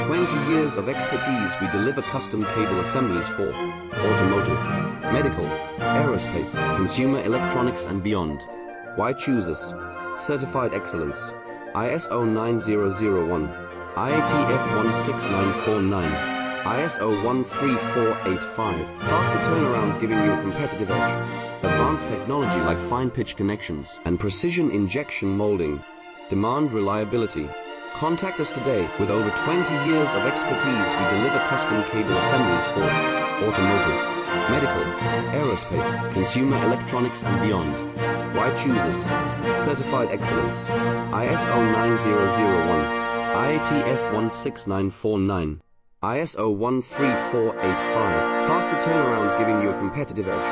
20 years of expertise, we deliver custom cable assemblies for automotive, medical, aerospace, consumer electronics and beyond. Why choose us? Certified excellence. ISO 9001, IATF 16949, ISO 13485. Faster turnarounds giving you a competitive edge. Advanced technology like fine pitch connections and precision injection molding. Demand reliability. Contact us today. With over 20 years of expertise, we deliver custom cable assemblies for automotive, medical, aerospace, consumer electronics and beyond. Why choose us? Certified excellence. ISO 9001, IATF 16949, ISO 13485. Faster turnarounds giving you a competitive edge.